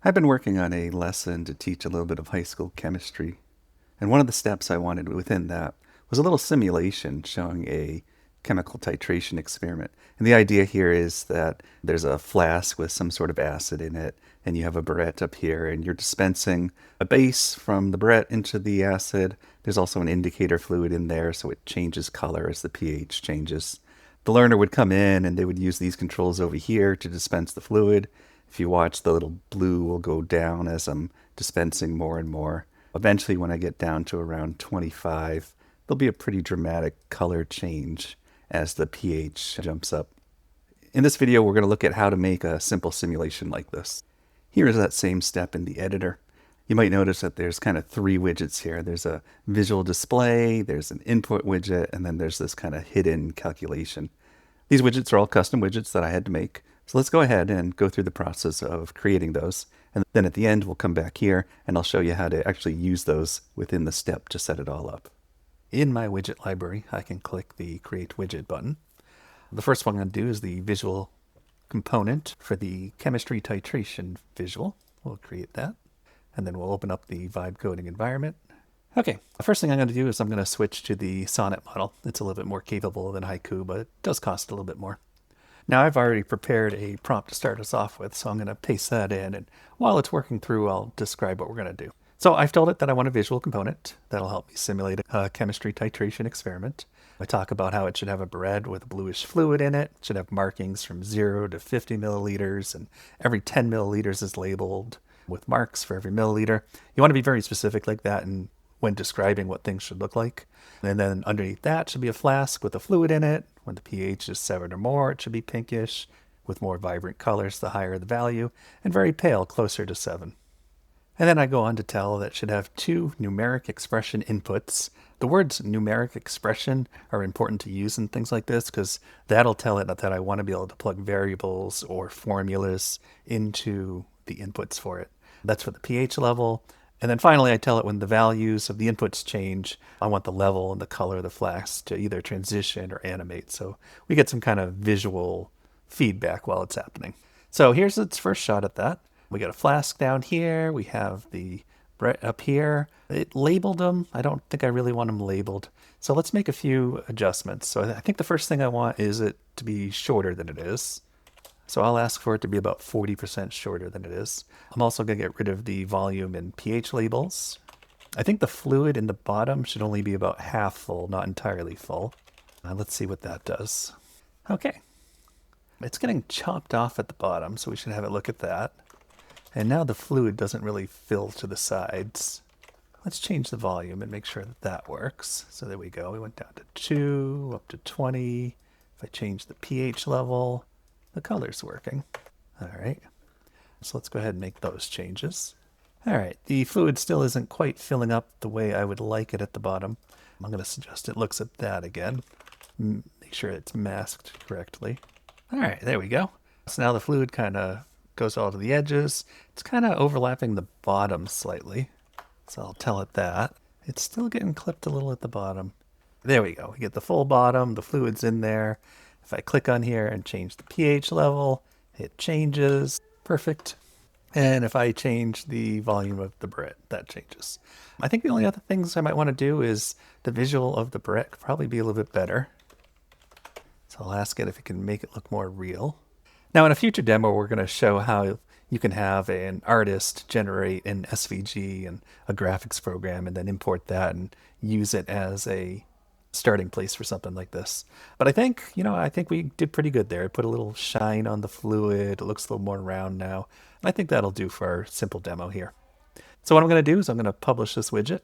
I've been working on a lesson to teach a little bit of high school chemistry, and one of the steps I wanted within that was a little simulation showing a chemical titration experiment. And the idea here is that there's a flask with some sort of acid in it, and you have a burette up here, and you're dispensing a base from the burette into the acid. There's also an indicator fluid in there, so it changes color as the pH changes. The learner would come in and they would use these controls over here to dispense the fluid. If you watch, the little blue will go down as I'm dispensing more and more. Eventually, when I get down to around 25, there'll be a pretty dramatic color change as the pH jumps up. In this video, we're going to look at how to make a simple simulation like this. Here is that same step in the editor. You might notice that there's kind of three widgets here. There's a visual display, there's an input widget, and then there's this kind of hidden calculation. These widgets are all custom widgets that I had to make. So let's go ahead and go through the process of creating those. And then at the end, we'll come back here and I'll show you how to actually use those within the step to set it all up. In my widget library, I can click the Create Widget button. The first one I'm going to do is the visual component for the chemistry titration visual. We'll create that. And then we'll open up the vibe coding environment. Okay, the first thing I'm going to do is I'm going to switch to the Sonnet model. It's a little bit more capable than Haiku, but it does cost a little bit more. Now I've already prepared a prompt to start us off with, so I'm going to paste that in, and while it's working through, I'll describe what we're going to do. So I've told it that I want a visual component that'll help me simulate a chemistry titration experiment. I talk about how it should have a burette with a bluish fluid in it. It should have markings from 0 to 50 milliliters, and every 10 milliliters is labeled with marks for every milliliter. You want to be very specific like that and when describing what things should look like. And then underneath that should be a flask with a fluid in it. When the pH is 7 or more, it should be pinkish, with more vibrant colors the higher the value, and very pale, closer to 7. And then I go on to tell that it should have 2 numeric expression inputs. The words numeric expression are important to use in things like this because that'll tell it that I want to be able to plug variables or formulas into the inputs for it. That's for the pH level. And then finally, I tell it when the values of the inputs change, I want the level and the color of the flask to either transition or animate. So we get some kind of visual feedback while it's happening. So here's its first shot at that. We got a flask down here. We have the burette up here. It labeled them. I don't think I really want them labeled. So let's make a few adjustments. So I think the first thing I want is it to be shorter than it is. So I'll ask for it to be about 40% shorter than it is. I'm also going to get rid of the volume and pH labels. I think the fluid in the bottom should only be about half full, not entirely full. Let's see what that does. Okay. It's getting chopped off at the bottom, so we should have a look at that. And now the fluid doesn't really fill to the sides. Let's change the volume and make sure that that works. So there we go. We went down to 2, up to 20. If I change the pH level, the color's working. All right, so let's go ahead and make those changes. All right, the fluid still isn't quite filling up the way I would like it at the bottom. I'm going to suggest it looks at that again. Make sure it's masked correctly. All right, there we go. So now the fluid kind of goes all to the edges. It's kind of overlapping the bottom slightly. So I'll tell it that. It's still getting clipped a little at the bottom. There we go. We get the full bottom, the fluid's in there. If I click on here and change the pH level, it changes. Perfect. And if I change the volume of the burette, that changes. I think the only other things I might want to do is the visual of the burette could probably be a little bit better. So I'll ask it if it can make it look more real. Now in a future demo, we're going to show how you can have an artist generate an SVG and a graphics program and then import that and use it as a starting place for something like this. But I think we did pretty good there. I put a little shine on the fluid. It looks a little more round now. I think that'll do for our simple demo here. So what I'm going to do is I'm going to publish this widget,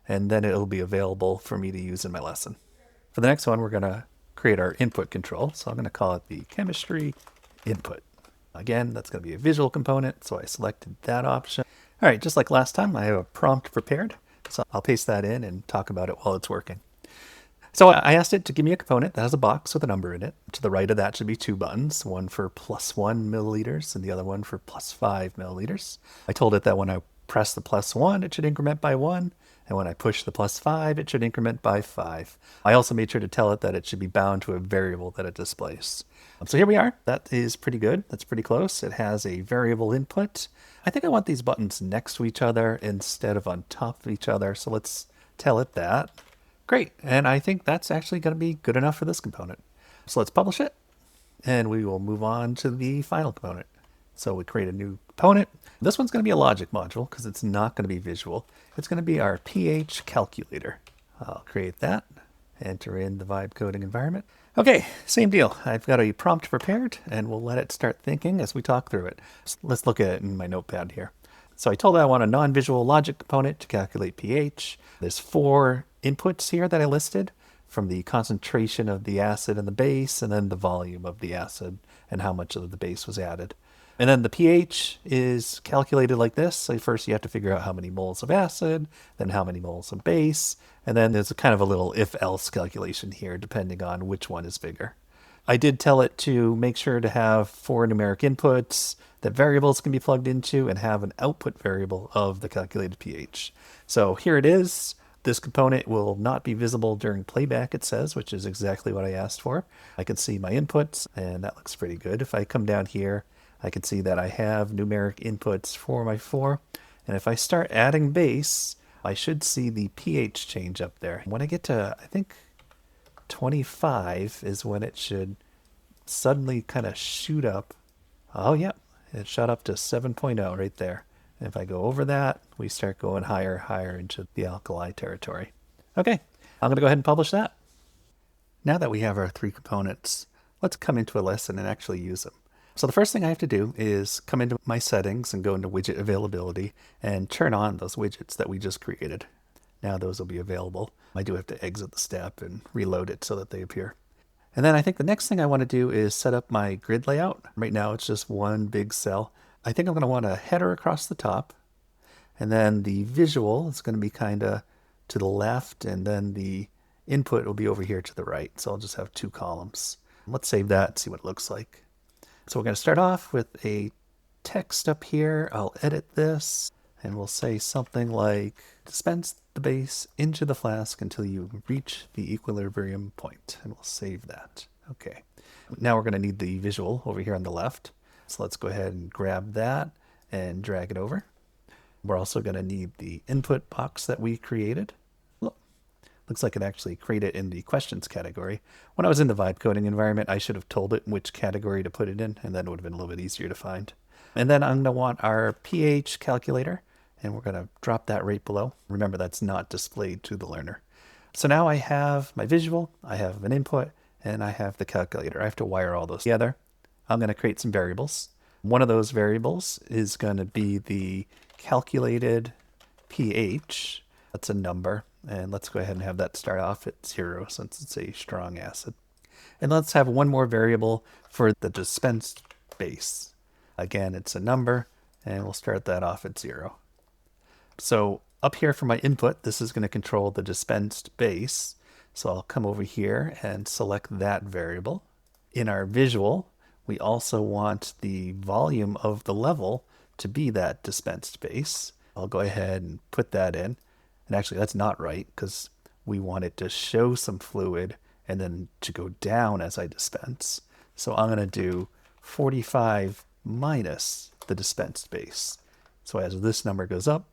and then it'll be available for me to use in my lesson. For the next one, we're going to create our input control. So I'm going to call it the chemistry input. Again, that's going to be a visual component, so I selected that option. All right, just like last time, I have a prompt prepared. So I'll paste that in and talk about it while it's working. So I asked it to give me a component that has a box with a number in it. To the right of that should be 2 buttons, one for +1 milliliters and the other one for +5 milliliters. I told it that when I press the +1, it should increment by 1, And when I push the +5, it should increment by 5. I also made sure to tell it that it should be bound to a variable that it displays. So here we are. That is pretty good. That's pretty close. It has a variable input. I think I want these buttons next to each other instead of on top of each other. So let's tell it that. Great. And I think that's actually going to be good enough for this component. So let's publish it. And we will move on to the final component. So we create a new component. This one's going to be a logic module because it's not going to be visual. It's going to be our pH calculator. I'll create that, enter in the vibe coding environment. Okay, same deal. I've got a prompt prepared and we'll let it start thinking as we talk through it. So let's look at it in my notepad here. So I told it I want a non-visual logic component to calculate pH. There's 4 inputs here that I listed, from the concentration of the acid and the base, and then the volume of the acid and how much of the base was added. And then the pH is calculated like this. So first you have to figure out how many moles of acid, then how many moles of base, and then there's a kind of a little if-else calculation here depending on which one is bigger. I did tell it to make sure to have 4 numeric inputs that variables can be plugged into and have an output variable of the calculated pH. So here it is. This component will not be visible during playback, it says, which is exactly what I asked for. I can see my inputs, and that looks pretty good. If I come down here, I can see that I have numeric inputs for my 4. And if I start adding base, I should see the pH change up there. When I get to, I think, 25 is when it should suddenly kind of shoot up. Oh, yep, it shot up to 7.0 right there. And if I go over that, we start going higher into the alkali territory. Okay, I'm going to go ahead and publish that. Now that we have our 3 components, let's come into a lesson and actually use them. So the first thing I have to do is come into my settings and go into widget availability and turn on those widgets that we just created. Now those will be available. I do have to exit the step and reload it so that they appear. And then I think the next thing I want to do is set up my grid layout. Right now it's just one big cell. I think I'm going to want a header across the top, and then the visual is going to be kind of to the left, and then the input will be over here to the right. So I'll just have 2 columns. Let's save that and see what it looks like. So we're going to start off with a text up here. I'll edit this, and we'll say something like, dispense the base into the flask until you reach the equilibrium point, and we'll save that. Okay. Now we're going to need the visual over here on the left. So let's go ahead and grab that and drag it over. We're also going to need the input box that we created. Look, looks like it actually created in the questions category. When I was in the vibe coding environment, I should have told it which category to put it in, and then it would have been a little bit easier to find. And then I'm going to want our pH calculator, and we're going to drop that right below. Remember, that's not displayed to the learner. So now I have my visual, I have an input, and I have the calculator. I have to wire all those together. I'm going to create some variables. One of those variables is going to be the calculated pH. That's a number. And let's go ahead and have that start off at 0 since it's a strong acid. And let's have one more variable for the dispensed base. Again, it's a number, and we'll start that off at 0. So up here for my input, this is going to control the dispensed base. So I'll come over here and select that variable. In our visual, we also want the volume of the level to be that dispensed base. I'll go ahead and put that in. And actually, that's not right because we want it to show some fluid and then to go down as I dispense. So I'm going to do 45 minus the dispensed base. So as this number goes up,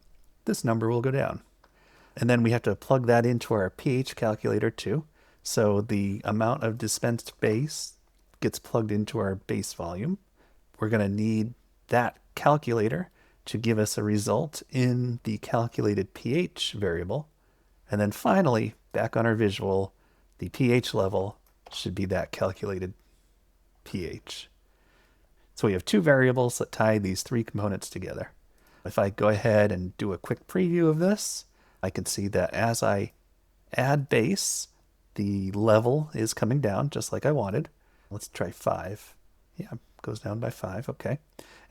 this number will go down. And then we have to plug that into our pH calculator too. So the amount of dispensed base gets plugged into our base volume. We're going to need that calculator to give us a result in the calculated pH variable. And then finally, back on our visual, the pH level should be that calculated pH. So we have 2 variables that tie these 3 components together. If I go ahead and do a quick preview of this, I can see that as I add base, the level is coming down just like I wanted. Let's try 5. Yeah, goes down by 5. Okay.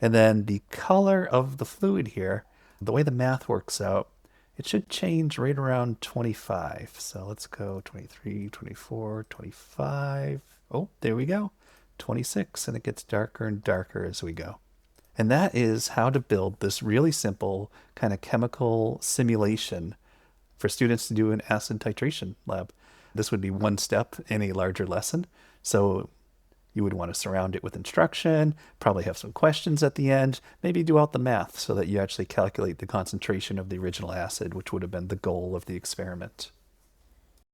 And then the color of the fluid here, the way the math works out, it should change right around 25. So let's go 23, 24, 25. Oh, there we go. 26, and it gets darker and darker as we go. And that is how to build this really simple kind of chemical simulation for students to do an acid titration lab. This would be one step in a larger lesson. So you would want to surround it with instruction, probably have some questions at the end, maybe do out the math so that you actually calculate the concentration of the original acid, which would have been the goal of the experiment.